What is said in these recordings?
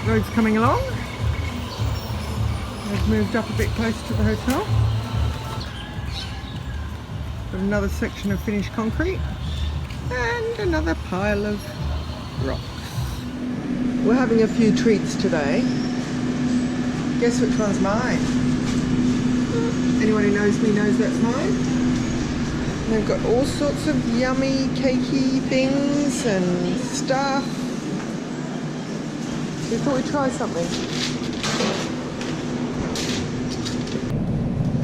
Road's coming along. I've moved up a bit closer to the hotel. Got another section of finished concrete and another pile of rocks. We're having a few treats today. Guess which one's mine? Anyone who knows me knows that's mine. And they've got all sorts of yummy, cakey things and stuff. So we thought we'd try something.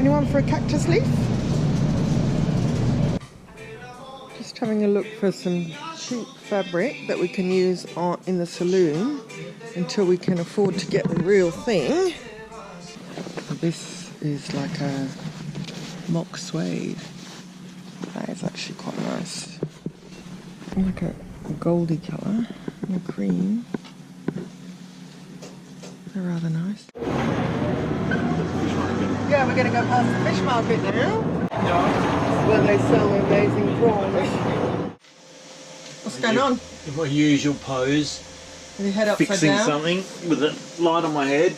Anyone for a cactus leaf? Just having a look for some cheap fabric that we can use in the saloon until we can afford to get the real thing. This is like a mock suede. That is actually quite nice. Like a goldy colour and a cream. They're rather nice. Yeah, we're going to go past the fish market now. Where they sell amazing prawns. What's going on? My usual pose. With your head upside fixing down? something with a light on my head.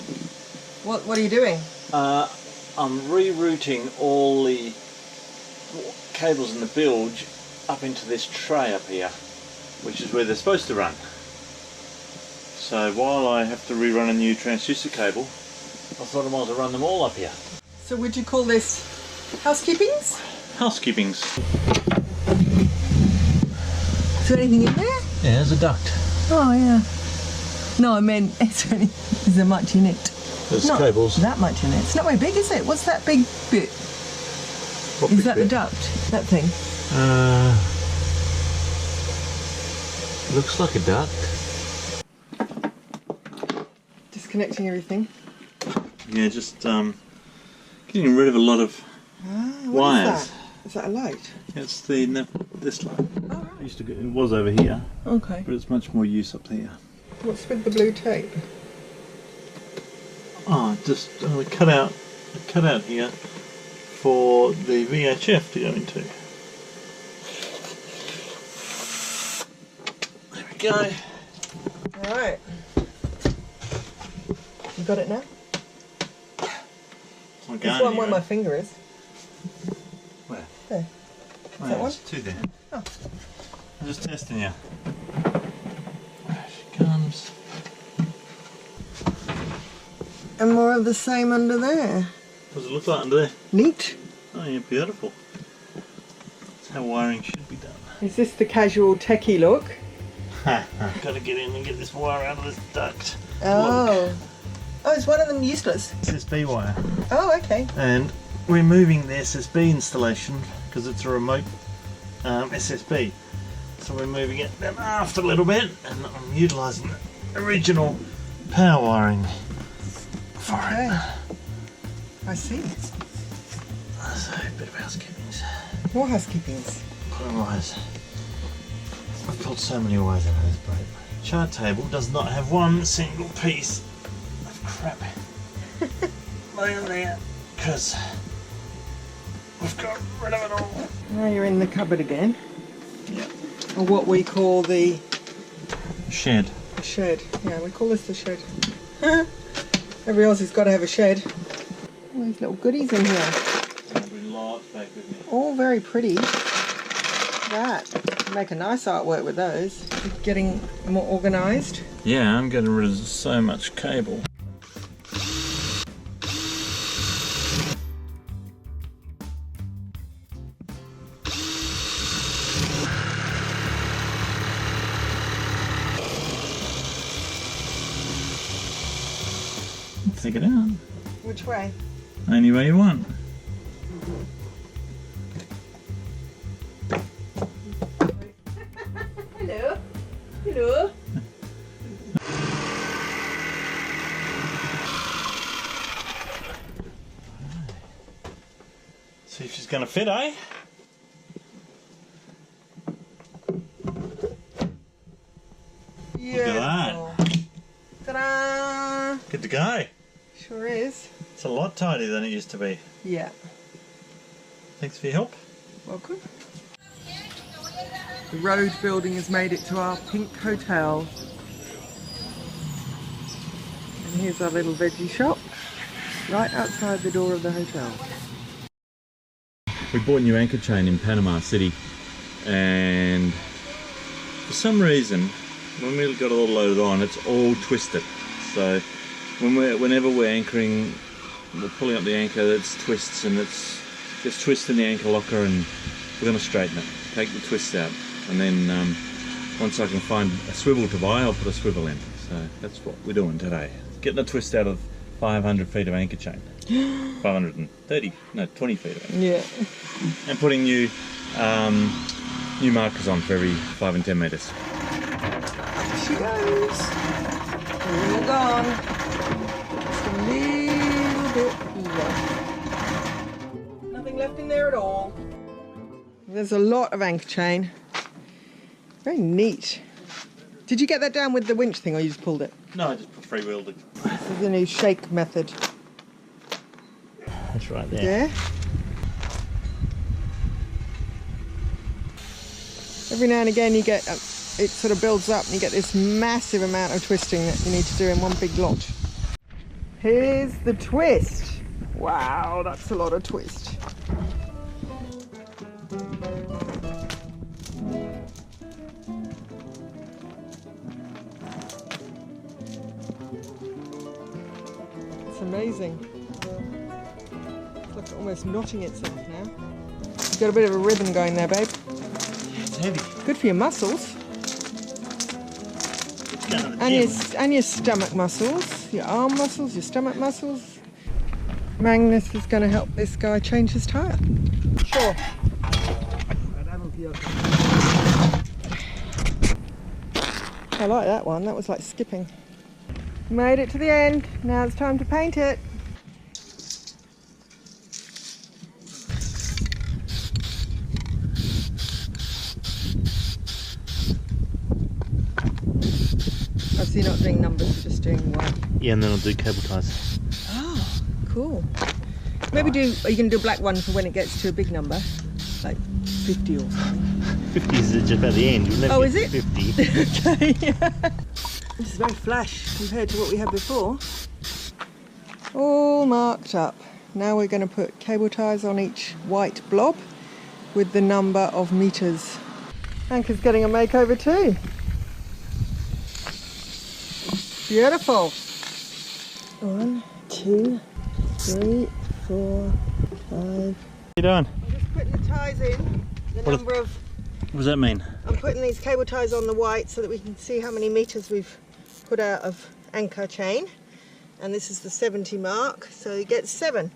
What are you doing? I'm rerouting all the cables in the bilge up into this tray up here, which is where they're supposed to run. So while I have to rerun a new transducer cable, I thought I might as well run them all up here. So would you call this housekeepings? Housekeepings. Is there anything in there? Yeah, there's a duct. Oh yeah. No, I meant is there much in it? There's Not cables. that much in it. It's not very big, is it? What's that big bit? What is big that bit? the duct? That thing? Looks like a duct. Disconnecting everything. Yeah, just getting rid of a lot of wires. Is that a light? It's the this light. Oh, right. It was over here, Okay. but it's much more use up there. What's with the blue tape? Oh, just cut out here for the VHF to go into. There we go. All right. You got it now? It's not This going one where my anywhere. finger is. Where? There. Oh, that yeah, one? there's two there. Oh. I'm just testing you. There she comes. And more of the same under there. What does it look like under there? Neat. Oh yeah, beautiful. That's how wiring should be done. Is this the casual techie look? Gotta get in and get this wire out of this duct. Oh. Look, Oh, is one of them useless? SSB wire. Oh, okay. And we're moving the SSB installation because it's a remote SSB. So we're moving it then aft a little bit, and I'm utilising the original power wiring for Okay. it. I see. So a bit of housekeeping. More housekeepings. Put on wires. I've pulled so many wires out of this boat. Chart table does not have one single piece of crap laying there because we've got rid of it all. Now you're in the cupboard again. Yep. Or what we call the Shed. shed. Yeah, we call this the shed. Everybody else has got to have a shed. All these little goodies in here. I'll bring lots back with me. All very pretty. That. Make a nice artwork with those. Getting more organised. Yeah, I'm getting rid of so much cable. Take it out. Which way? Any way you want. Hello. Hello. See if she's gonna fit, eh? Look at that. Ta-da! Good to go. Sure is. It's a lot tighter than it used to be. Yeah. Thanks for your help. Welcome. The Rhode building has made it to our pink hotel. Here's our little veggie shop, right outside the door of the hotel. We bought a new anchor chain in Panama City, and for some reason, when we got it all loaded on, it's all twisted. So whenever we're anchoring, we're pulling up the anchor, it twists, and it's just twisting the anchor locker, and we're going to straighten it, take the twists out, and then once I can find a swivel to buy, I'll put a swivel in. So that's what we're doing today. Getting a twist out of 500 feet of anchor chain. 530, no, 20 feet of it. Yeah. And putting new markers on for every 5 and 10 metres. There she goes. We're all gone. Just a little bit left. Nothing left in there at all. There's a lot of anchor chain. Very neat. Did you get that down with the winch thing, or you just pulled it? No, I just freewheeled it. This is the new shake method. That's right there. Yeah. Every now and again you get, it sort of builds up and you get this massive amount of twisting that you need to do in one big lot. Here's the twist. Wow, that's a lot of twist. It's amazing. It's like almost knotting itself now. You've got a bit of a ribbon going there, babe. It's heavy. Good for your muscles. And your stomach muscles, your arm muscles, your stomach muscles. Magnus is going to help this guy change his tyre. Sure. I like that one, that was like skipping. Made it to the end, now it's time to paint it. Oh, so you're not doing numbers, you're just doing white. Yeah, and then I'll do cable ties. Oh, cool. Maybe are you going to do a black one for when it gets to a big number? Like 50 or something? 50 is just about the end. You'll never is get it? 50. Okay, yeah. This is very flash compared to what we had before. All marked up. Now we're going to put cable ties on each white blob with the number of meters. Anchor's getting a makeover too. Beautiful. 1, 2, 3, 4, 5. What are you doing? I'm just putting the ties in. What does that mean? I'm putting these cable ties on the white so that we can see how many meters we've put out of anchor chain. And this is the 70 mark, so you get 7.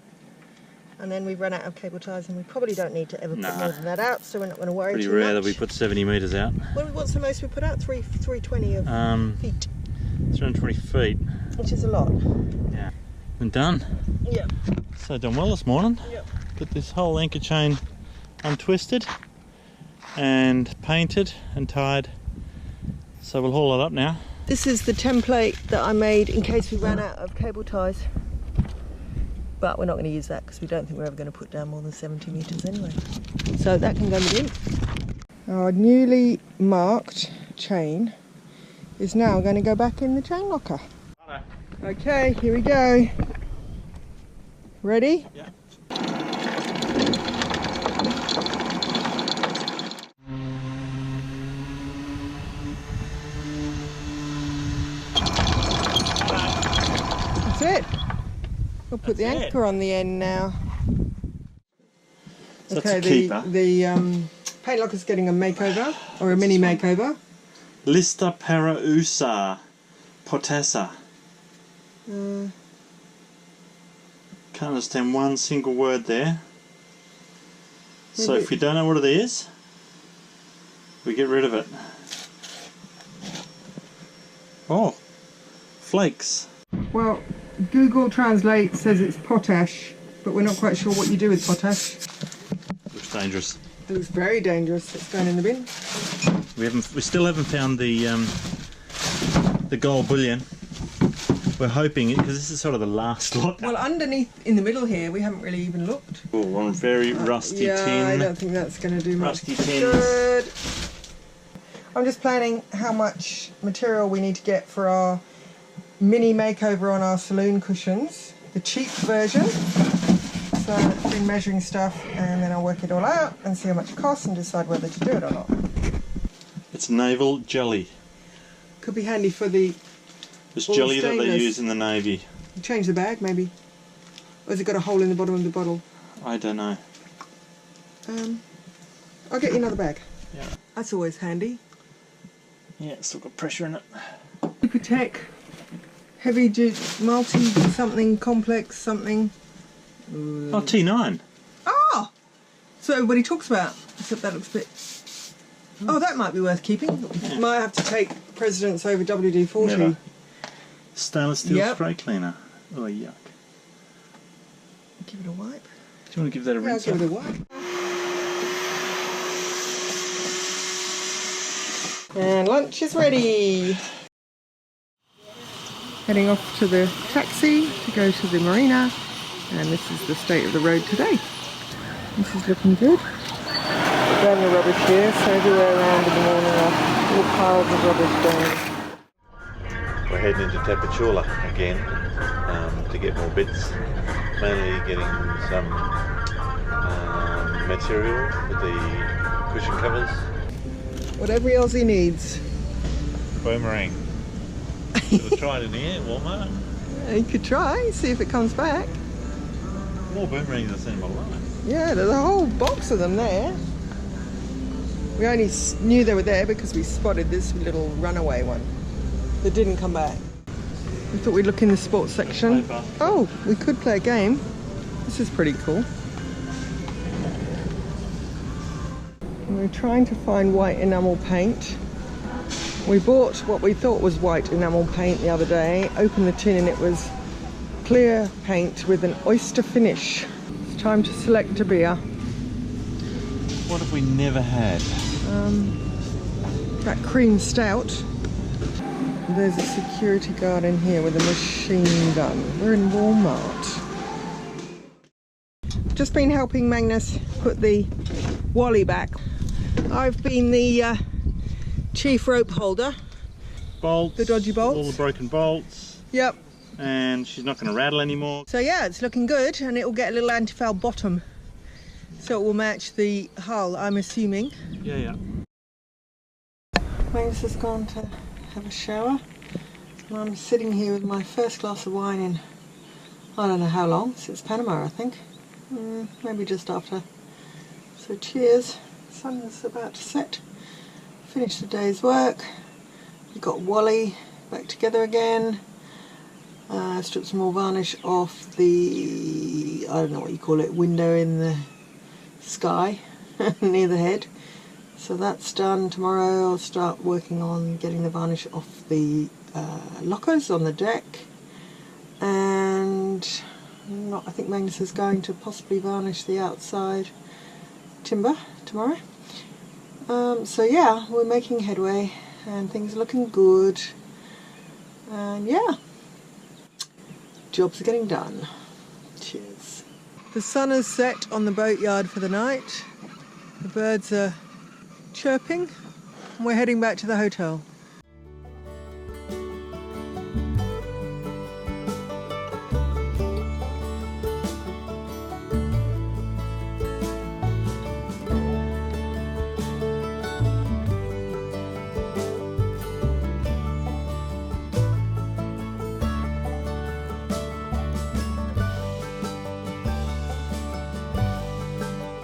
And then we run out of cable ties, and we probably don't need to ever put more than that out, so we're not going to worry too much. Pretty rare that we put 70 metres out. What's the most we put out? 320 of feet. 320 feet. Which is a lot. Yeah. And done. Yep. So done well this morning. Yep. Got this whole anchor chain untwisted and painted and tied. So we'll haul it up now. This is the template that I made in case we ran out of cable ties. But we're not going to use that because we don't think we're ever going to put down more than 70 metres anyway. So that can go in the bin. Our newly marked chain is now going to go back in the chain locker. Hello. Okay, here we go. Ready? Yeah. That's it. We'll put the anchor on the end now. So okay, that's a keeper. the paint locker's getting a makeover, or a mini makeover. Lista para usar potessa. Can't understand one single word there. So if you don't know what it is, we get rid of it. Oh, flakes. Well, Google Translate says it's potash, but we're not quite sure what you do with potash. Looks dangerous. It looks very dangerous. It's going in the bin. We still haven't found the gold bullion. We're hoping, because this is sort of the last lot. Well, underneath, in the middle here, we haven't really even looked. Oh, on very rusty tin. I don't think that's going to do much Rusty tins. good. I'm just planning how much material we need to get for our mini makeover on our saloon cushions, the cheap version. So I've been measuring stuff and then I'll work it all out and see how much it costs and decide whether to do it or not. It's naval jelly. Could be handy for the... It's jelly that they use in the Navy. Change the bag maybe. Or has it got a hole in the bottom of the bottle? I don't know. I'll get you another bag. Yeah. That's always handy. Yeah, it's still got pressure in it. Super Tech, heavy duty, multi something, complex something. Oh, T9. Ah! So everybody talks about, except that looks a bit... Oh, that might be worth keeping. Yeah. Might have to take precedence over WD-40. Never. Stainless steel Yep. spray cleaner. Oh, yuck. Give it a wipe. Do you want to give that a rinse? I'll give it a wipe. And lunch is ready. Heading off to the taxi to go to the marina, and this is the state of the road today. This is looking good. Burn the rubbish here, so everywhere around in the morning are little piles of rubbish down. We're heading into Tapachula again to get more bits, mainly getting some material for the cushion covers. What every Aussie needs. Boomerang. Should have tried it here at Walmart. You could try, see if it comes back. More boomerangs I've seen in my life. Yeah, there's a whole box of them there. We only knew they were there because we spotted this little runaway one that didn't come back. We thought we'd look in the sports section. Oh, we could play a game. This is pretty cool. We're trying to find white enamel paint. We bought what we thought was white enamel paint the other day, opened the tin and it was clear paint with an oyster finish. It's time to select a beer. What have we never had? That cream stout. There's a security guard in here with a machine gun. We're in Walmart. Just been helping Magnus put the Wally back. I've been the chief rope holder. Bolts. The dodgy bolts. All the broken bolts. Yep. And she's not going to rattle anymore. So yeah, it's looking good, and it will get a little anti-foul bottom. So it will match the hull, I'm assuming. Yeah, yeah. Magnus has gone to have a shower. And I'm sitting here with my first glass of wine in, I don't know how long, since Panama I think. Maybe just after. So cheers. The sun is about to set. Finished the day's work. We got Wally back together again. Stripped some more varnish off the, I don't know what you call it, window in the sky near the head. So that's done. Tomorrow I'll start working on getting the varnish off the lockers on the deck. And I think Magnus is going to possibly varnish the outside timber tomorrow. So yeah, we're making headway and things are looking good. And yeah, jobs are getting done. Cheers. The sun has set on the boatyard for the night. The birds are chirping and we're heading back to the hotel.